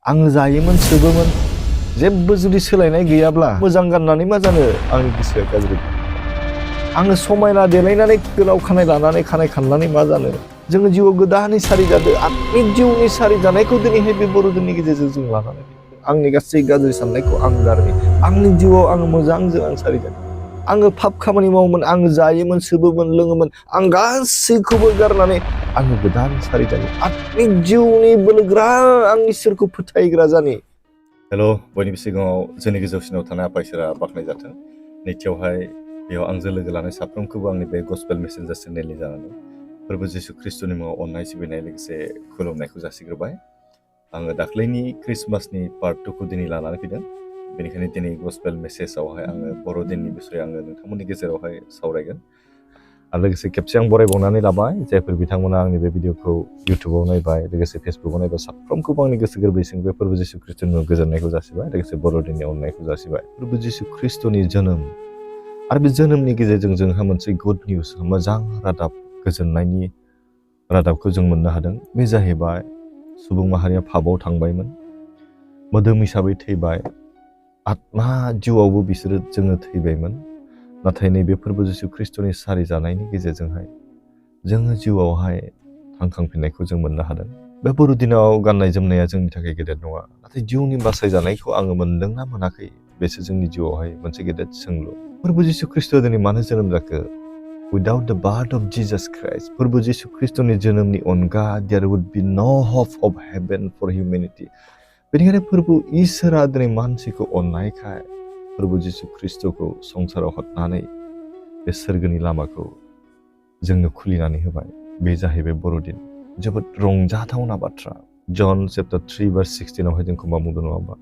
आं जायोमोन सोबोमोन जेबो जुदि सोलायनाय गैयाब्ला मोजां गाननानै मा जानो आंनि गोसोआ गाज्रि आङो समायना देलायनानै गोलाव खानाय लानानै खानाय खाननानै मा जानो जोङो जिउआव गोदानै सारि जादों आंनि जिउनि सारि जानायखौ दिनैहाय बे बर'दिननि गेजेरजों जों लानानै आंनि गासै गाज्रि साननायखौ आं गारनि आंनि जिउआव आङो मोजांजों आं सारि जादों आङो पाप खामानि मावोमोन आङो जायोमोन सोबोमोन लोङोमोन आं गासैखौबो गारनानै आङो गोदान सारि जानि आंनि जिउनि बोलोग्रा आं इसोरखौ फोथायग्रा जानि हेल' बयनिबो सिगाङाव जोंनि गोजौसिनाव थानाय आफा इसोरा बाख्नायजाथों नैथियावहाय बेयाव आंजों लोगो लानाय साफ्रोमखौबो आंनि बे गस्पेल मेसेन्जार चेनेलनि जानानै फोरबो जिसु ख्रिस्ट'नि मुङाव अननाय सिबिनाय लोगोसे खुलुमनायखौ जासिग्रोबाय आङो दाख्लैनि ख्रिस्टमासनि पार्ट 2 खौ दिनै लानानै फैदों बेनिखायनो दिनै गस्पेल मेसेजावहाय आङो बर'दिननि बिसय आङो नोंथांमोननि गेजेरावहाय सावरायगोन आरो लोगोसे खेबसे आं बरायबावनानै लाबाय जायफोर बिथांमोना आंनि बे भिडिअखौ इउटुबाव नायबाय लोगोसे फेसबुकाव नायबाय साफ्रोमखौबो आंनि गोसो गोरबोजों बे फोरबो जिसु ख्रिस्ट'नि गोजोननायखौ जासिबाय लोगोसे बर'दिननि अननायखौ जासिबाय फोरबो जिसु ख्रिस्ट'नि जोनोम आरो बे जोनोमनि गेजेरजों जोंहा मोनसे गुड निउस मोजां रादाब गोजोननायनि रादाबखौ जों मोननो हादों बे जाहैबाय सुबुं माहारिया पापआव थांबायमोन मोदोम हिसाबै थैबाय आत्मा जिउआवबो बिसोरो जोङो थैबायमोन नाथाय नैबे फोरबो जिसु ख्रिस्ट'नि सारि जानायनि गेजेरजोंहाय जोङो जिउआवहाय थांखांफिननायखौ जों मोननो हादों बे बर'दिनाव गाननाय जोमनाया जोंनि थाखाय गेदेर नङा नाथाय जिउनि बासायजानायखौ आङो मोनदोंना मोनाखै बेसो जोंनि जिउआवहाय मोनसे गेदेर सोंलु फोरबो जिसु ख्रिस्ट'आ दिनै मानो जोनोम जाखो without the birth of Jesus Christ फोरबो जिसु ख्रिस्ट'नि जोनोमनि अनगा there would be no hope of heaven for humanity बेनिखायनो फोरबो इसोरा दिनै मानसिखौ अननायखाय फोरबो जिसु ख्रिस्ट'खौ संसाराव हरनानै बे सोरगोनि लामाखौ जोंनो खुलिनानै होबाय बे जाहैबाय बर'दिन जोबोद रंजाथावना बाथ्रा जन चैप्टार 3 verse 16 आवहाय जोंखौ मा बुंदों नङा होमबा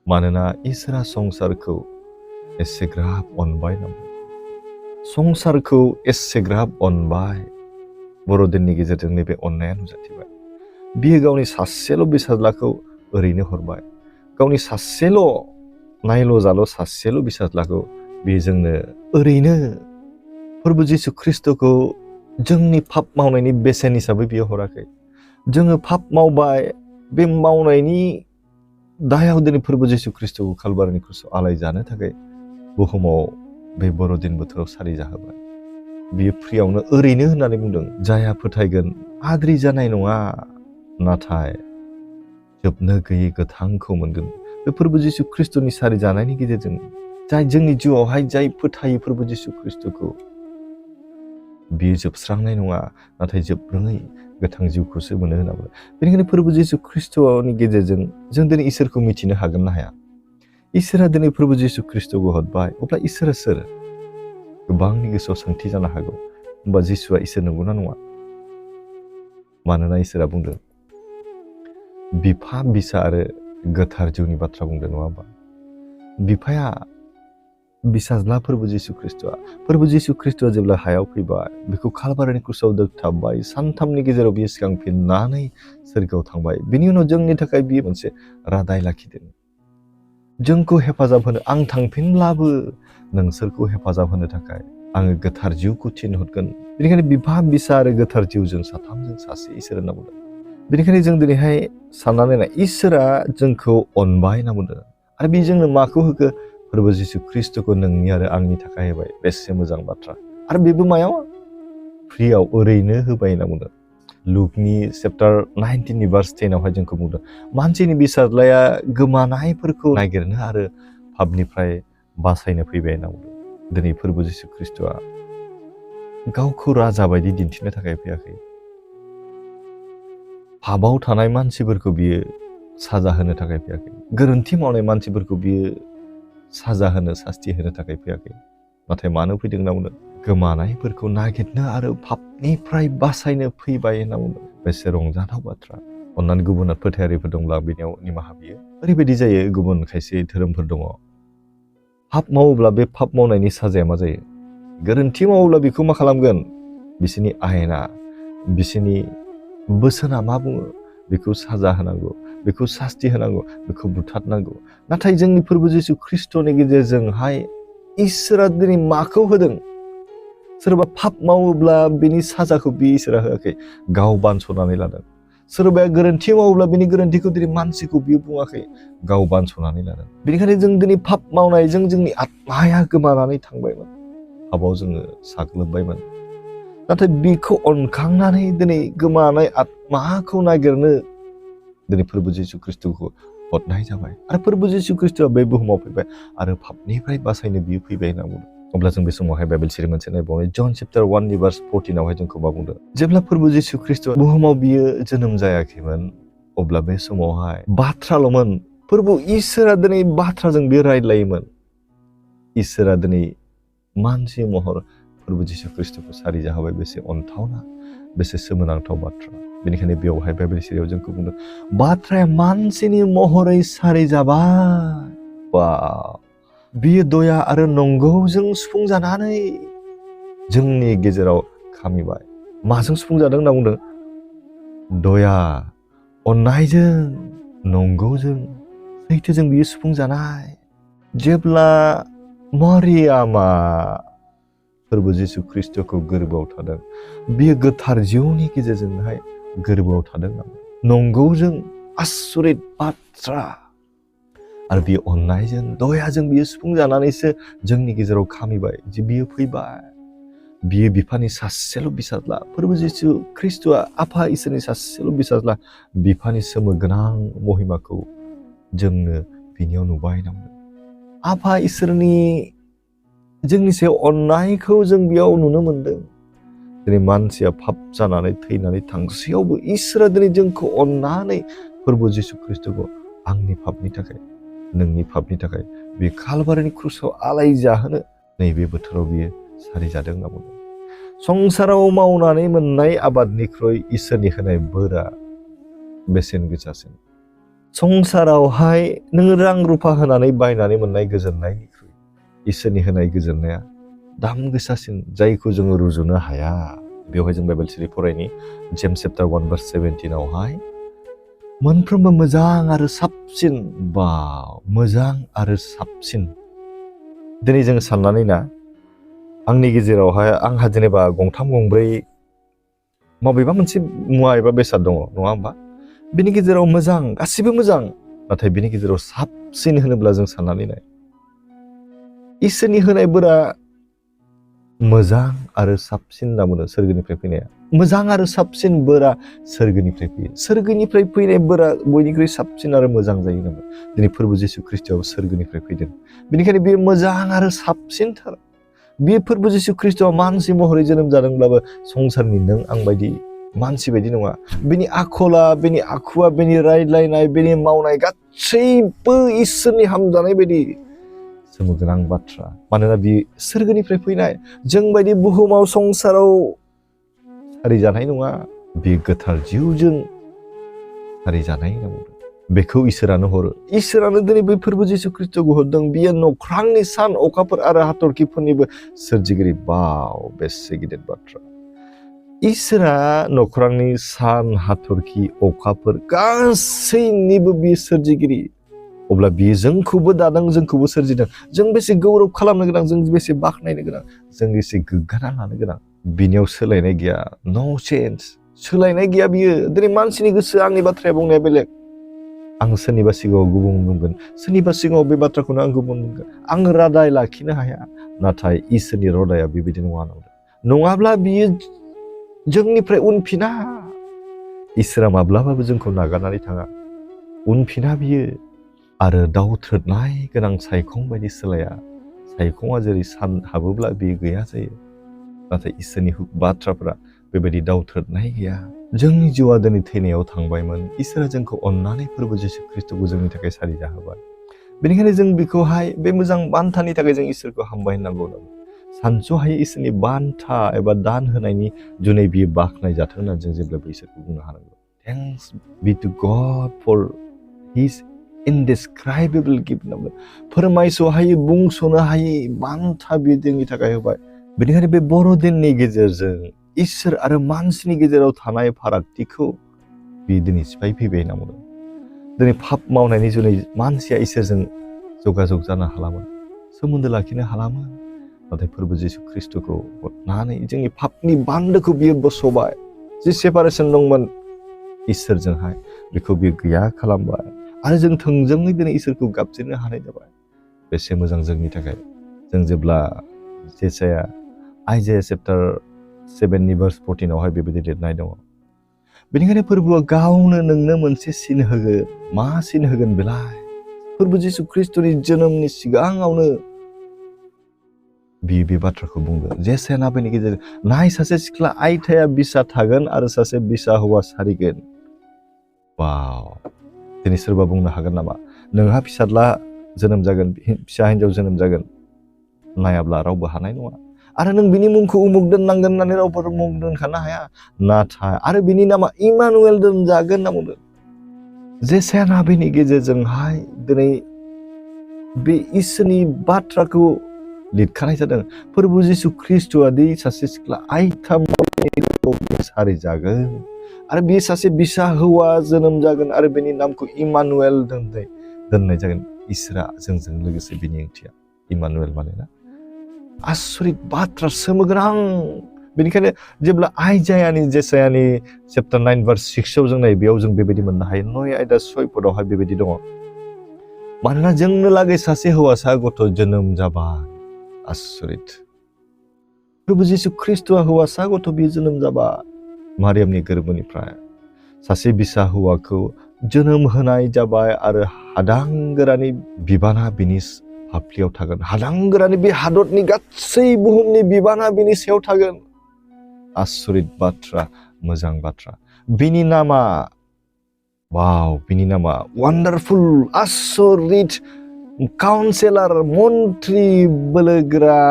मानोना इसोरा संसारखौ एसेग्राब अनबाय नामा संसारखौ एसेग्राब अनबाय बर'दिननि गेजेरजों नैबे अननाया नुजाथिबाय बियो गावनि सासेल' बिसाज्लाखौ ओरैनो हरबाय गावनि सासेल' नायल' जाल' सासेल' बिसाज्लाखौ बियो जोंनो ओरैनो फोरबो जिसु ख्रिस्ट'खौ जोंनि पाप मावनायनि बेसेन हिसाबै बियो हराखै जोङो पाप मावबाय बे मावनायनि दायाव दिनै फोरबो जिसु ख्रिस्ट'खौ कालभारिनि क्रुसाव आलाय जानो थाखाय बुहुमाव बे बर'दिन बोथोराव सारि जाहोबाय बियो फ्रियावनो ओरैनो होननानै बुंदों जायहा फोथायगोन आद्रि जानाय नङा नाथाय जोबनो गैयै गोथांखौ मोनगोन बे फोरबो जिसु ख्रिस्ट'नि सारि जानायनि गेजेरजों जाय जोंनि जिउआवहाय जाय फोथायो फोरबो जिसु ख्रिस्ट'खौ बियो जोबस्रांनाय नङा नाथाय जोबरोङै गोथां जिउखौसो मोनो होनना बुङो बेनिखायनो फोरबो जिसु ख्रिस्ट'नि गेजेरजों जों दिनै इसोरखौ मिथिनो हागोन ना हाया इसोरा दिनै फोरबो जिसु ख्रिस्ट'खौ हरबाय अब्ला इसोरा सोर गोबांनि गोसोआव सोंथि जानो हागौ होमबा जिसुआ इसोर नंगौना नङा मानोना इसोरा बुंदों बिफा बिसा आरो गोथार जिउनि बाथ्रा बुंदों नङा होमबा बिफाया बिसाज्ला फोरबो जिसु ख्रिस्ट'आ जेब्ला हायाव फैबाय बेखौ कालभारिनि क्रुसाव दोगथाबबाय सानथामनि गेजेराव बियो सिगांफिननानै सोरगोआव थांबाय बिनि उनाव जोंनि थाखाय बियो मोनसे रादाय लाखिदों जोंखौ हेफाजाब होनो आं थांफिनब्लाबो नोंसोरखौ हेफाजाब होनो थाखाय आङो गोथार जिउखौ थिनहरगोन बेनिखायनो बिफा बिसा आरो गोथार जिउजों साथामजों सासे इसोर होनना बुंदों बेनिखायनो जों दिनैहाय साननानै नाय इसोरा जोंखौ अनबाय होनना बुंदों आरो बे जोंनो माखौ होखो फोरबो जिसु ख्रिस्ट'खौ नोंनि आरो आंनि थाखाय होबाय बेसे मोजां बाथ्रा आरो बेबो मायाव फ्रियाव ओरैनो होबाय होनना बुंदों लुकनि चैप्टार 19 verse 10 आवहाय जोंखौ बुंदों मानसिनि बिसाज्लाया गोमानायफोरखौ नागिरनो आरो पापनिफ्राय बासायनो फैबाय होनना बुंदों दिनै फोरबो जिसु ख्रिस्ट'आ गावखौ राजा बायदि दिन्थिनो थाखाय फैयाखै पापआव थानाय मानसिफोरखौ बियो साजा होनो थाखाय फैयाखै गोरोन्थि मावनाय मानसिफोरखौ बियो साजा होनो सास्ति होनो थाखाय फैयाखै नाथाय मानो फैदों होनना बुंदों गोमानायफोरखौ नागिरनो आरो पापनिफ्राय बासायनो फैबाय होनना बुंदों बेसे रंजाथाव बाथ्रा अन्नानै गुबुन फोथायारिफोर दंब्ला बिनियाव निमाहा बियो ओरैबायदि जायो गुबुन खायसे धोरोमफोर दङ पाप मावोब्ला बे पाप मावनायनि साजाया मा जायो गोरोन्थि मावोब्ला बेखौ मा खालामगोन बिसोरनि आयेना बिसोरनि बोसोना मा बुङो बेखौ साजा होनांगौ बेखौ सास्ति होनांगौ बेखौ बुथारनांगौ नाथाय जोंनि फोरबो जिसु ख्रिस्ट'नि गेजेरजोंहाय इसोरा दिनै माखौ होदों सोरबा पाप मावोब्ला बेनि साजाखौ बे इसोरा होआखै गाव बानस'नानै लादों सोरबाया गोरोन्थि मावोब्ला बिनि गोरोन्थिखौ दिनै मानसिखौ बियो बुङाखै, गाव बानस'नानै लादों। बेनिखायनो जों दिनै पाप मावनायजों जोंनि आत्माया गोमानानै थांबायमोन, पापाव जोङो साग्लोबबायमोन। नाथाय बिखौ अनखांनानै दिनै गोमानाय आत्माखौ नागिरनो दिनै फोरबो जिसु ख्रिस्ट'खौ हरनाय जाबाय आरो फोरबो जिसु ख्रिस्ट'आ बे बुहुमाव फैबाय आरो पापनिफ्राय बासायनो बियो फैबाय होनना बुंदों। अब्ला जों बे समावहाय बाइबेल सिरि मोनसे नायबावनो जन चैप्टार 1 verse 14 जोंखौ मा बुंदों? जेब्ला फोरबो जिसु ख्रिस्ट'आ बुहुमाव बियो जोनोम जायाखैमोन, अब्ला बे समावहाय बाथ्राल'मोन। फोरबो इसोरा दिनै बाथ्राजों बियो रायज्लायोमोन। इसोरा दिनै मानसि महर फोरबो जिसु ख्रिस्ट'खौ सारि जाहोबाय। बेसे अनथावना, बेसे सोमोनांथाव बाथ्रा। बेनिखायनो बेवहाय बाइबेल सिरियाव जोंखौ बुंदों बाथ्राया मानसिनि महरै सारि जाबाय। वाव! बियो दया आरो नंगौजों सुफुंजानानै जोंनि गेजेराव खामिबाय। माजों सुफुंजादों होनना बुंदों? दया, अननायजों, नंगौजों, सैथोजों बियो सुफुंजानाय। जेब्ला मरियामा फोरबो जिसु ख्रिस्ट'खौ गोरबोआव थादों, बियो गोथार जिउनि गेजेरजोंहाय गोरबोआव थादों। नंगौजों, आसरित बाथ्रा आरो बियो अननायजों, दयाजों बियो सुफुंजानानैसो जोंनि गेजेराव खामिबाय। जे बियो फैबाय, बियो बिफानि सासेल' बिसाज्ला। फोरबो जिसु ख्रिस्ट'आ आफा इसोरनि सासेल' बिसाज्ला। बिफानि सोमोगोनां महिमाखौ जोंनो बिनियाव नुबाय नामा? आफा इसोरनि जोंनि सायाव अननायखौ जों बेयाव नुनो मोनदों। दिनै मानसिया पाप जानानै थैनानै थांसेयावबो इसोरा दिनै जोंखौ अननानै फोरबो जिसु ख्रिस्ट'खौ आंनि पापनि थाखाय, नोंनि पापनि थाखाय बे कालभारिनि क्रुसाव आलाय जाहोनो नैबे बोथोराव बियो सारि जादों होनना बुंदों। संसाराव मावनानै मोननाय आबादनिख्रुइ इसोरनि होनाय बोरा बेसेन गोसासिन। संसारावहाय नोङो रां रुफा होनानै बायनानै मोननाय गोजोननायनिख्रुइ इसोरनि होनाय गोजोननाया दाम गोसासिन, जायखौ जोङो रुजुनो हाया। बेवहाय जों बाइबेल सिरि फरायनि जेम्स चैप्टार 1 verse 17 मोनफ्रोमबो मोजां आरो साबसिन, मोजां आरो साबसिन। दिनै जों साननानै ना, आंनि गेजेरावहाय आंहा जेनेबा गंथाम गंब्रै माबेबा मोनसे मुवा एबा बेसाद दङ, नङा होमबा? बिनि गेजेराव मोजां, गासिबो मोजां, नाथाय बिनि गेजेराव साबसिन होनोब्ला जों साननानै नाय, इसोरनि होनाय बोरा मोजां आरो साबसिन होनना बुङो। सोरगोनिफ्राय फैनाया मोजां आरो साबसिन बोरा सोरगोनिफ्राय फैयो। सोरगोनिफ्राय फैनाय बोरा बयनिख्रुइ साबसिन आरो मोजां जायो नामा? दिनै फोरबो जिसु ख्रिस्ट'आबो सोरगोनिफ्राय फैदों। बेनिखायनो बेयो मोजां आरो साबसिनथार। बे फोरबो जिसु ख्रिस्ट'आ मानसि महरै जोनोम जादोंब्लाबो संसारनि नों आं बायदि मानसि बायदि नङा। बेनि आखला, बेनि आखुवा, बेनि रायज्लायनाय, बेनि मावनाय गासैबो इसोरनि हामजानाय बायदि सोमोगोनां बाथ्रा। मानोना बि सोरगोनिफ्राय फैनाय, जोंबायदि बुहुमाव संसाराव सारिजानाय नङा। बे गोथार जिउजों सारिजानाय होनना बुंदों। बेखौ इसोरानो हरो। इसोरानो दिनै बे फोरबो जिसु ख्रिस्ट'खौ हरदों। बियो नख्रांनि सान, अखाफोर आरो हाथरखिफोरनिबो सोरजिगिरि। बेसे गिदिर बाथ्रा। इसोरा नख्रांनि सान, हाथरखि, अखाफोर गासैनिबो बियो सोरजिगिरि। अब्ला बियो जोंखौबो दादों, जोंखौबो सोरजिदों। जों बेसे गौरब खालामनो गोनां, जों बेसे बाख्नायनो गोनां, जों बेसे गोग्गाना लानो गोनां। बिनियाव सोलायनाय गैया, नो चेन्ज। सोलायनाय गैया बियो। दिनै मानसिनि गोसो, आंनि बाथ्राया बुंनाया बेलेग। आं सोरनिबा सिगाङाव गुबुन बुंगोन, सोरनिबा सिगाङाव बे बाथ्राखौनो आं गुबुन बुंगोन। आं रादाय लाखिनो हाया। नाथाय इसोरनि रादाया बेबायदि नङा। नङाब्ला बियो जोंनिफ्राय उनफिना। इसोरा माब्लाबाबो जोंखौ नागारनानै थाङा, उनफिना बियो। आरो दावथ्रोदनाय गोनां सायखं बायदि सोलाया। सायखङा जेरै सान हाबोब्ला बियो गैया जायो, नाथाय इसोरनि बाथ्राफोरा बेबायदि दावथ्रोदनाय गैया। जोंनि जिउआ दिनै थैनायाव थांबायमोन। इसोरा जोंखौ अननानै फोरबो जिसु ख्रिस्ट'खौ जोंनि थाखाय सारि जाहोबाय। बेनिखायनो जों बेखौहाय बे मोजां बान्थानि थाखाय जों इसोरखौ हामबाय होननांगौ। सानस'हायै इसोरनि बान्था एबा दान होनायनि जुनै बियो बाख्नाय जाथों होननानै जों जेब्लाबो इसोरखौ बुंनो हानांगौ। थेंक्स बि टु गड फर हिज इनडेसक्राइबेबल गिफ्ट। फोरमायस'हायै, बुंस'नो हायै बान्था बियो जोंनि थाखाय होबाय। बेनिखायनो बे बर'दिननि गेजेरजों इसोर आरो मानसिनि गेजेराव थानाय फारागथिखौ बे दिनै सिफायफैबाय होनना बुंदों। दिनै पाप मावनायनि जुनै मानसिया इसोरजों जगाजग जानो हालामोन, सोमोन्दो लाखिनो हालामोन। नाथाय फोरबो जिसु ख्रिस्ट'खौ हरनानै जोंनि पापनि बान्दोखौ बियो बस'बाय। जि सेपारेसन दंमोन, इसोरजोंहाय बेखौ बियो गैया खालामबाय आरो जों थोंजोङै दिनै इसोरखौ गाबज्रिनो हानाय जाबाय। बेसे मोजां जोंनि थाखाय। जों जेब्ला जेसाया आइजाया चेप्टार 7 भार्स 14 बेबायदि लिरनाय दङ। बेनिखायनो फोरबोआ गावनो नोंनो मोनसे सिन होगोन। मा सिन होगोन बेलाय? फोरबो जिसु ख्रिस्टनि जोनोमनि सिगाङावनो बियो बे बाथ्राखौ बुंदों। जेसाया नाबैनि गेजेरजों नाय सासे सिख्ला आइथाया बिसा थागोन आरो सासे बिसा हौवा सारिगोन। वाव! दिनै सोरबा बुंनो हागोन नामा नोंहा फिसाज्ला जोनोम जागोन, फिसा हिन्जाव जोनोम जागोन, नायाब्ला रावबो हानाय नङा। आरो नों बिनि मुंखौ उमुक दोननांगोन होननानै रावबो मुं दोनखानो हाया। नाथाय आरो बिनि नामा इमानुएल दोनजागोन होनना बुंदों। जेसाया नाबैनि गेजेरजोंहाय दिनै बे इसोरनि बाथ्राखौ लिरखानाय जादों। फोरबो जिसु ख्रिस्ट'आ दि सासे सिख्ला आइथा सारि जागोन आरो बे सासे बिसा हौवा जोनोम जागोन आरो बेनि नामखौ इमानुएल दोननाय जागोन। इसोरा जोंजों लोगोसे बिनि ओंथिया इमानुएल मानेना आसरित बाथ्रा, सोमोगोनां। बेनिखायनो जेब्ला आइजायानि जेसायानि चेप्टार 9 भार्स 6 जों नायो, बेयाव जों बेबायदि मोननो हायो। 9 आयदा 6 पदआवहाय बेबायदि दङ। मानोना जोंनो लागै सासे हौवासा गथ' जोनोम जाबाय। आसरित। प्रभु जिसु ख्रिस्ट'आ हौवासा गथ' बियो जोनोम जाबाय मारियामनि गोरबोनिफ्राय। सासे बिसा हौवाखौ जोनोम होनाय जाबाय आरो हादांगोरानि बिबाना बिनि फाफ्लियाव थागोन। हादांगोरानि बे हादरनि गासै बुहुमनि बिबाना बिनि सायाव थागोन। आसरित बाथ्रा, मोजां बाथ्रा। बिनि नामा, वाव, बिनि नामा वान्डारफुल, आसरित, काउन्सेलर, मन्त्रि, बोलोगोरा,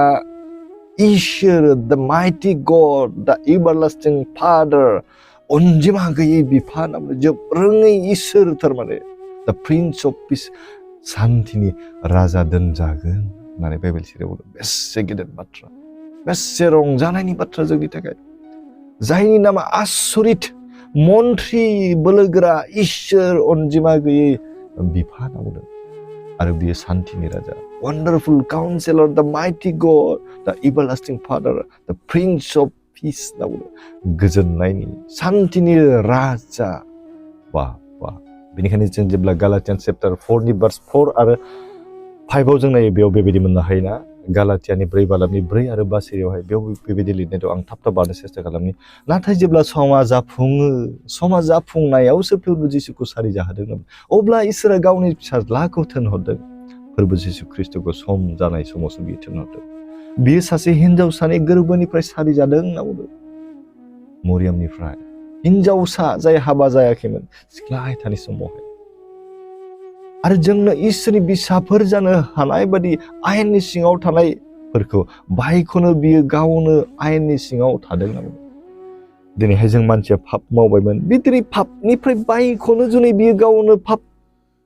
इसोर, द माइटि गड, द एभारलास्टिं फादार, अनजिमा गैयै बिफा, जोबरोङै इसोर थारमाने, द प्रिन्स अफ पिस, सान्थिनि राजा दोनजागोन होननानै बाइबेल सिरियाव बुंदों। बेसे गेदेर बाथ्रा, बेसे रंजानायनि बाथ्रा जोंनि थाखाय। जायनि नामा आसरित, मन्त्रि, बोलोगोरा, इसोर, अनजिमा गैयै बिफा होनना बुंदों। आरो बियो सान्थिनि राजा, वान्डारफुल काउन्सेलर, द माइटि गड, द एभारलास्टिं फादार, द प्रिन्स अफ पिस होनना बुंदों। गोजोननायनि, सान्थिनि राजा। वाह वाह। बेनिखायनो जों जेब्ला गालातियान चेप्टार 4 भार्स 4 आरो 5 जों नायो, बेयाव बेबायदि मोननो हायोना। गालातियानि 4 बालाबनि 4 आरो 5 सिरियावहाय बेयाव बेबायदि लिरनाय दं। आं थाब थाब बारनो सेस्था खालामनि। नाथाय जेब्ला समा जाफुङो, समा जाफुंनायावसो फोरबो जिसुखौ सारि जाहोदोंमोन। अब्ला इसोरा गावनि फिसाज्लाखौ थिनहरदों। फोरबो जिसु ख्रिस्ट'खौ सम जानाय समावसो बियो थिनहरदों। बियो सासे हिन्जावसानि गोरबोनिफ्राय सारि जादों होनना बुंदों। मरियामनिफ्राय हिन्जावसा जाय हाबा जायाखैमोन, सिख्ला आयथानि समावहाय। आरो जोंनो इसोरनि बिसाफोर जानो हानाय बादि आयेननि सिङाव थानायफोरखौ बायखौनो बियो गावनो आयेननि सिङाव थादों होनना बुंदों। दिनैहाय जों मानसिया पाप मावबायमोन, बे दिनै पापनिफ्राय बायखौनो जुनै बियो गावनो पाप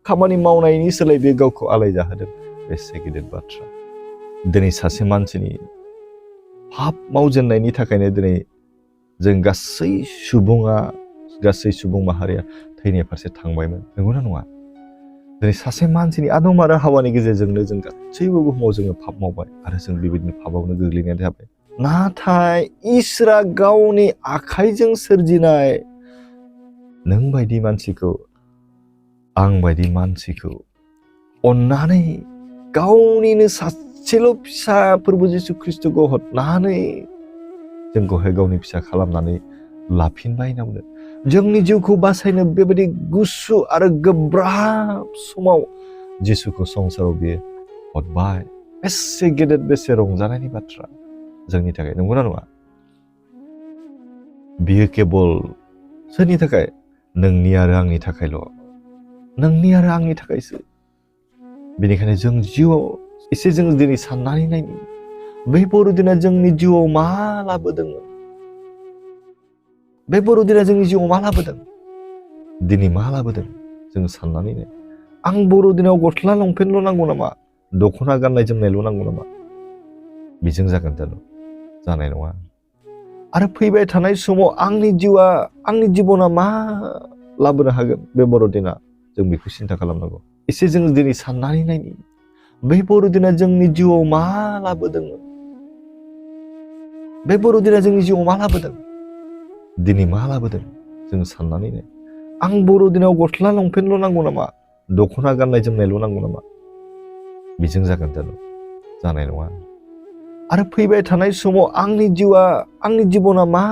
खामानि मावनायनि सोलाय बियो गावखौ आलाय जाहोदों। बेसे गिदिर बाथ्रा। दिनै सासे मानसिनि पाप मावजेननायनि थाखायनो दिनै जों गासै सुबुं माहारिया थैनाय फारसे थांबायमोन। नंगौना नङा? दिनै सासे मानसिनि आदम आरो हावानि गेजेरजोंनो जों गासैबो बुहुमाव जोङो पाप मावबाय आरो जों बेबायदिनो पापावनो गोग्लैनाय जाबाय। नाथाय इसोरा गावनि आखाइजों सोरजिनाय नों बायदि मानसिखौ, आं बायदि मानसिखौ अननानै गावनिनो सासेल' फिसा फोरबो जिसु ख्रिस्ट'खौ हरनानै जोंखौहाय गावनि फिसा खालामनानै लाफिनबाय होनना बुंदों। जोंनि जिउखौ बासायनो बेबायदि गुसु आरो गोब्राब समाव जिसुखौ संसाराव बियो हरबाय। बेसे गेदेर, बेसे रंजानायनि बाथ्रा जोंनि थाखाय। नंगौना नङा? बियो केबल सोरनि थाखाय? नोंनि आरो आंनि थाखायल'। नोंनि आरो आंनि थाखायसो। बेनिखायनो जों जिउआव एसे जों दिनै साननानै नायनि, बै बर'दिना जोंनि जिउआव मा लाबोदोंमोन? बे बर'दिना जोंनि जिउआव मा लाबोदों? दिनै मा लाबोदों? जों साननानै नाय। आं बर'दिनाव गस्ला लंपेन्टल' नांगौ नामा? दख'ना गाननाय जोमनायल' नांगौ नामा? बेजों जागोन जानाय नङा। आरो फैबाय थानाय समाव आंनि जिबना मा लाबोनो हागोन बे बर'दिना? जों बेखौ सिन्था खालामनांगौ। एसे जों दिनै साननानै नायनि, बै बर'दिना जोंनि जिउआव मा लाबोदोंमोन? बे बर'दिना जोंनि जिउआव मा लाबोदों? दिनै मा लाबोदों? जों साननानै नाय। आं बर'दिनाव गस्ला लंपेन्टल' नांगौ नामा? दख'ना गाननाय जोमनायल' नांगौ नामा? बेजों जागोन जानाय नङा। आरो फैबाय थानाय समाव आंनि जिबना मा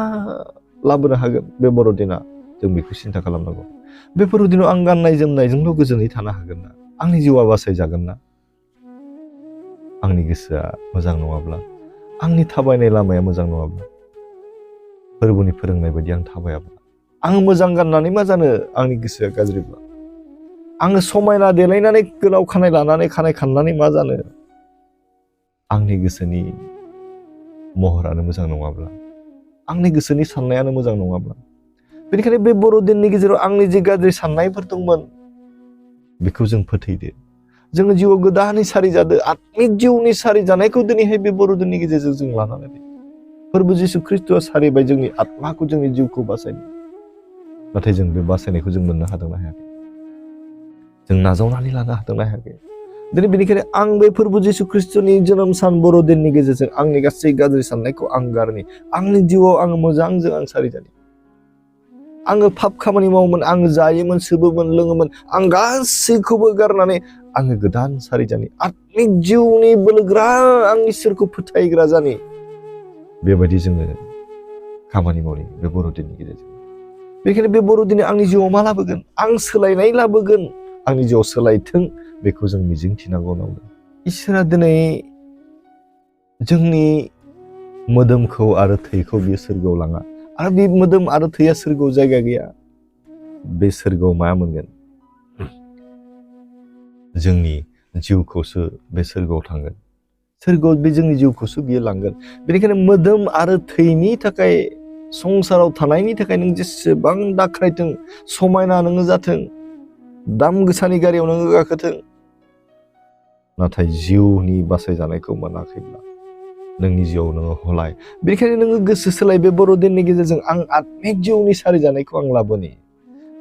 लाबोनो हागोन बे बर'दिना? जों बेखौ सिन्था खालामनांगौ। बे बर'दिनाव आं गाननाय जोमनायजोंल' गोजोनै थानो हागोन ना? आंनि जिउआ बासायजागोन ना? आंनि गोसोआ मोजां नङाब्ला, आंनि थाबायनाय लामाया मोजां नङाब्ला, फोरबोनि फोरोंनाय बायदि आं थाबायाब्ला, आं मोजां गाननानै मा जानो आंनि गोसोआ गाज्रिब्ला, आङो समायना देलायनानै गोलाव खानाय लानानै खानाय खाननानै मा जानो आंनि गोसोनि महरानो मोजां नङाब्ला, आंनि गोसोनि साननायानो मोजां नङाब्ला, बेनिखायनो बे बर'दिननि गेजेराव आंनि जे गाज्रि साननायफोर दंमोन बेखौ जों फोथैदो। जोङो जिउआव गोदानै सारि जादो। आत्मिक जिउनि सारि जानायखौ दिनैहाय बे बर'दिननि गेजेरजों जों लानानै फैदो। फोरबो जिसु ख्रिस्ट'आ सारिबाय जोंनि आत्माखौ, जोंनि जिउखौ बासायनो। नाथाय जों बे बासायनायखौ जों मोननो हादोंना हायाखै? जों नाजावनानै लानो हादोंना हायाखै? दिनै बेनिखायनो आं बे फोरबो जिसु ख्रिस्ट'नि जोनोम सान बर'दिननि गेजेरजों आंनि गासै गाज्रि साननायखौ आं गारनि। आंनि जिउआव आङो मोजांजों आं सारि जानि। आङो पाप खामानि मावोमोन, आङो जायोमोन, सोबोमोन, लोङोमोन, आं गासैखौबो गारनानै आङो गोदान सारि जानि। आत्मिक जिउनि बोलोग्रा, आं इसोरखौ फोथायग्रा जानि। बेबायदि जोङो खामानि मावनि बे बर'दिननि गेजेरजों। बेनिखायनो बे बर'दिना आंनि जिउआव मा लाबोगोन? आं सोलायनाय लाबोगोन। आंनि जिउआव सोलायथों, बेखौ जों मिजिं थिनांगौ नांगौ। इसोरा दिनै जोंनि मोदोमखौ आरो थैखौ बियो सोरगोआव लाङा। आरो बे मोदोम आरो थैया सोरगोआव जायगा गैया। बे सोरगोआव मा मोनगोन? जोंनि जिउखौसो बे सोरगोआव थांगोन। सोरगोआव बे जोंनि जिउखौसो बियो लांगोन। बेनिखायनो मोदोम आरो थैनि थाखाय, संसाराव थानायनि थाखाय नों जेसेबां दाख्रायथों, समायना नोङो जाथों, दाम गोसानि गारियाव नोङो गाखोथों, नाथाय जिउनि बासायजानायखौ मोनाखैब्ला नोंनि जिउआव नोङो हलाय। बेनिखायनो नोङो गोसो सोलाय। बे बर'दिननि गेजेरजों आं आत्मिक जिउनि सारि जानायखौ आं लाबोनि,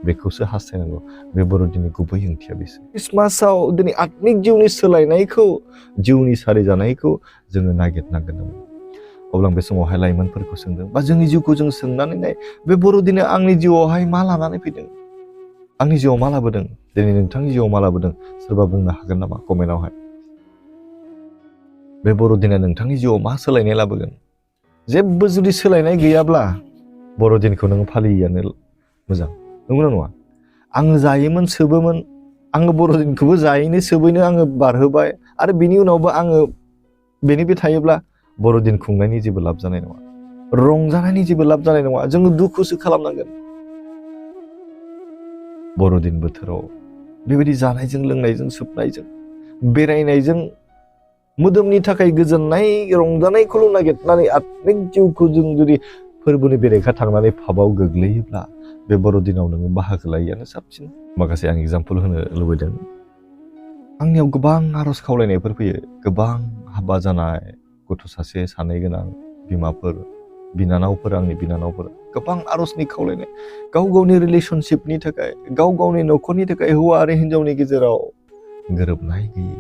बेखौसो हास्थायनांगौ। बे बर'दिननि गुबै ओंथिया बेसो। ख्रिस्टमासाव दिनै आत्मिक जिउनि सोलायनायखौ, जिउनि सारि जानायखौ जोङो नागिरनांगोन नामा? अब्ला आं बे समावहाय लाइमोनफोरखौ सोंदों, बा जोंनि जिउखौ जों सोंनानै नाय, बे बर'दिना आंनि जिउआवहाय मा लानानै फैदों? आंनि जिउआव मा लाबोदों? दिनै नोंथांनि जिउआव मा लाबोदों? सोरबा बुंनो हागोन नामा कमेन्टआवहाय? बे बर'दिना नोंथांनि जिउआव मा सोलायनाय लाबोगोन? जेबो जुदि सोलायनाय गैयाब्ला बर'दिनखौ नों फालियैयानो मोजां। नंगौना नङा? आङो जायोमोन, सोबोमोन, आङो बर'दिनखौबो जायैनो सोबैनो आङो बारहोबाय, आरो बिनि उनावबो आङो बेनि बे थायोब्ला बर'दिन खुंनायनि जेबो लाब जानाय नङा। रंजानायनि जेबो लाब जानाय नङा। जोङो दुखुसो खालामनांगोन। बर'दिन बोथोराव बेबायदि जानायजों, लोंनायजों, सोबनायजों, बेरायनायजों, मोदोमनि थाखाय गोजोननाय, रंजानायखौल' नागिरनानै आत्मिक जिउखौ जों जुदि फोरबोनि बेरेखा थांनानै पापआव गोग्लैयोब्ला बे बर'दिनाव नोङो बाहागो लायैयानो साबसिन। माखासे आं एग्जाम्पल होनो लुबैदों। आंनियाव गोबां आर'ज खावलायनायफोर फैयो। गोबां हाबा जानाय, गथ' सासे सानै गोनां बिमाफोर, बिनानावफोर, आंनि बिनानावफोर, गोबां आर'जनि खावलायनाय। गाव गावनि रिलेशनशिपनि थाखाय, गाव गावनि न'खरनि थाखाय, हौवा आरो हिन्जावनि गेजेराव गोरोबनाय गैयै।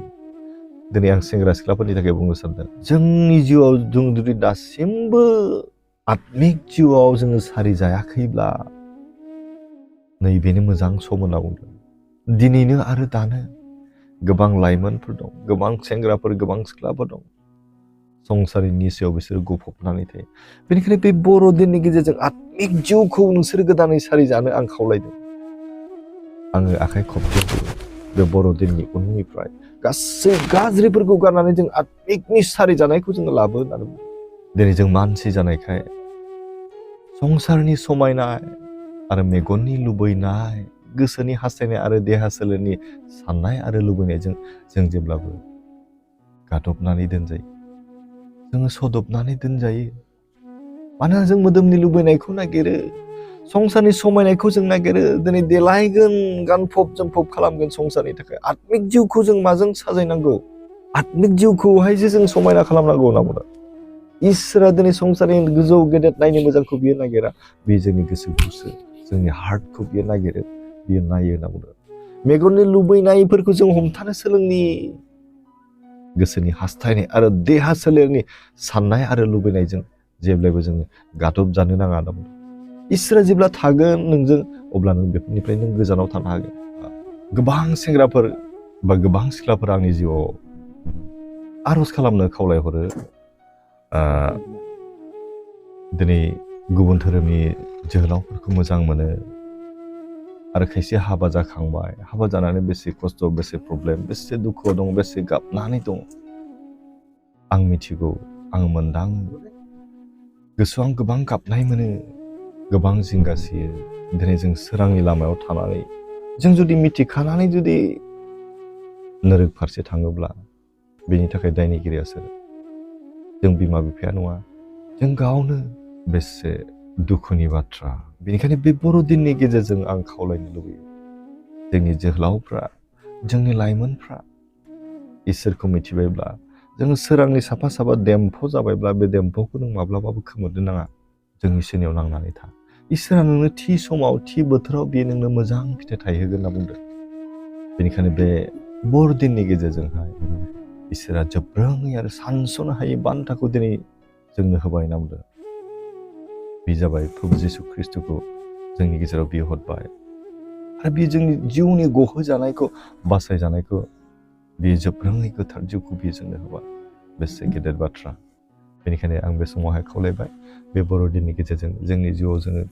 दिनै आं सेंग्रा सिख्लाफोरनि थाखाय बुंनो सानदों, जोंनि जिउआव जों जुदि दासिमबो आत्मिक जिउआव जोङो सारि जायाखैब्ला नैबेनो मोजां सम होनना बुंदों। दिनैनो आरो दानो गोबां लाइमोनफोर दं, गोबां सेंग्राफोर, गोबां सिख्लाफोर दं, संसारनि निसायाव बिसोर गफबनानै थायो। बेनिखायनो बे बर'दिननि गेजेरजों आत्मिक जिउखौ नोंसोर गोदानै सारि जानो आं खावलायदों। आङो आखाइ खबजेनदों। बे बर'दिननि उननिफ्राय गासै गाज्रिफोरखौ गारनानै जों आत्मिकनि सारि जानायखौ जोङो लाबो होननानै बुंदों। दिनै जों मानसि जानायखाय संसारनि समायनाय आरो मेगननि लुबैनाय, गोसोनि हास्थायनाय आरो देहा सोलेरनि साननाय आरो लुबैनायजों जों जेब्लाबो गादबनानै दोनजायो। जोङो सदबनानै दोनजायो। मानोना जों मोदोमनि लुबैनायखौ नागिरो, संसारनि समायनायखौ जों नागिरो। दिनै देलायगोन, गानफब जोमफब खालामगोन संसारनि थाखाय। आत्मिक जिउखौ जों माजों साजायनांगौ? आत्मिक जिउखौहायसो जों समायना खालामनांगौ होनना बुंदों। इसोरा दिनै संसारनि गोजौ गेदेर नायनो मोजांखौ बियो नागिरा। बे जोंनि गोसोखौसो, जोंनि हार्टखौ बियो नागिरो, बियो नायो होनना बुंदों। मेगननि लुबैनायफोरखौ जों हमथानो सोलोंनि। गोसोनि हास्थायनाय आरो देहा सोलेरनि साननाय आरो लुबैनायजों जेब्लायबो जोङो गादब जानो नाङा होनना बुंदों। इसोरा जेब्ला थागोन नोंजों अब्ला नों बेफोरनिफ्राय नों गोजानाव थानो हागोन। गोबां सेंग्राफोर बा गोबां सिख्लाफोर आंनि जिउआव आर'ज खालामनो खावलायहरो। दिनै गुबुन धोरोमनि जोहोलावफोरखौ मोजां मोनो आरो खायसे हाबा जाखांबाय, हाबा जानानै बेसे खस्थ', बेसे प्रब्लेम, बेसे दुखुआव दं, बेसे गाबनानै दं। आं मिथिगौ, आं मोनदाङो, गोसोआव आं गोबां गाबनाय मोनो, गोबां जिंगासियो। दिनै जों सोरांनि लामायाव थानानै जों जुदि मिथिखानानै जुदि नोरक फारसे थाङोब्ला बेनि थाखाय दायनिगिरिया सोर? जों बिमा बिफाया नङा, जों गावनो। बेसे दुखुनि बाथ्रा। बेनिखायनो बे बर'दिननि गेजेरजों आं खावलायनो लुबैयो, जोंनि जोहोलावफ्रा, जोंनि लाइमोनफ्रा इसोरखौ मिथिबायब्ला, जोङो सोरांनि साफा साफा देम्फौ जाबायब्ला बे देम्फौखौ नों माब्लाबाबो खोमोरनो नाङा। जों इसोरनियाव नांनानै था। इसोरा नोंनो थि समाव, थि बोथोराव बेयो नोंनो मोजां फिथाइ थायहोगोन होनना बुंदों। बेनिखायनो बे बर'दिननि गेजेरजोंहाय इसोरा जोब्राङै आरो सानस'नो हायै बान्थाखौ दिनै जोंनो होबाय होनना बुंदों। बे जाबाय प्रभु जिसु ख्रिस्ट'खौ जोंनि गेजेराव बियो हरबाय आरो बियो जोंनि जिउनि गहोजानायखौ, बासायजानायखौ, बियो जोब्राङै गोथार जिउखौ बियो जोंनो होबाय। बेसे गेदेर बाथ्रा। बेनिखायनो आं बे समावहाय खावलायबाय, बे बर'दिननि गेजेरजों जोंनि जिउआव जोङो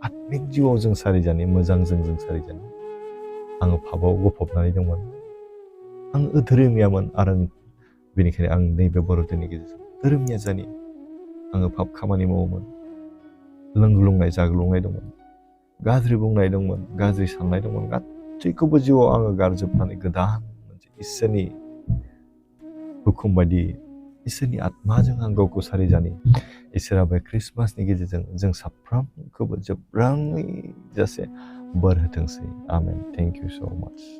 आत्मिक जिउआव जों सारिजानो, मोजांजों जों सारिजानो। आङो पापाव गफबनानै दंमोन, आं धोरोमियामोन आरो बेनिखायनो आं नैबे बर'दिननि गेजेरजों धोरोमिया जानि। आङो पाप खामानि मावोमोन, लोंग्लुंनाय जाग्लुंनाय दंमोन, गाज्रि बुंनाय दंमोन, गाज्रि साननाय दंमोन, गासैखौबो जिउआव आङो गारजोबनानै गोदान मोनसे इसोरनि हुकुम बायदि इसोरनि आत्माजों आं गावखौ सारिजानि। इसोरा बे ख्रिस्टमासनि गेजेरजों जों साफ्रोमखौबो जोब्राङै जासे बोर होथोंसै। आमेन। थेंक इउ स' माच।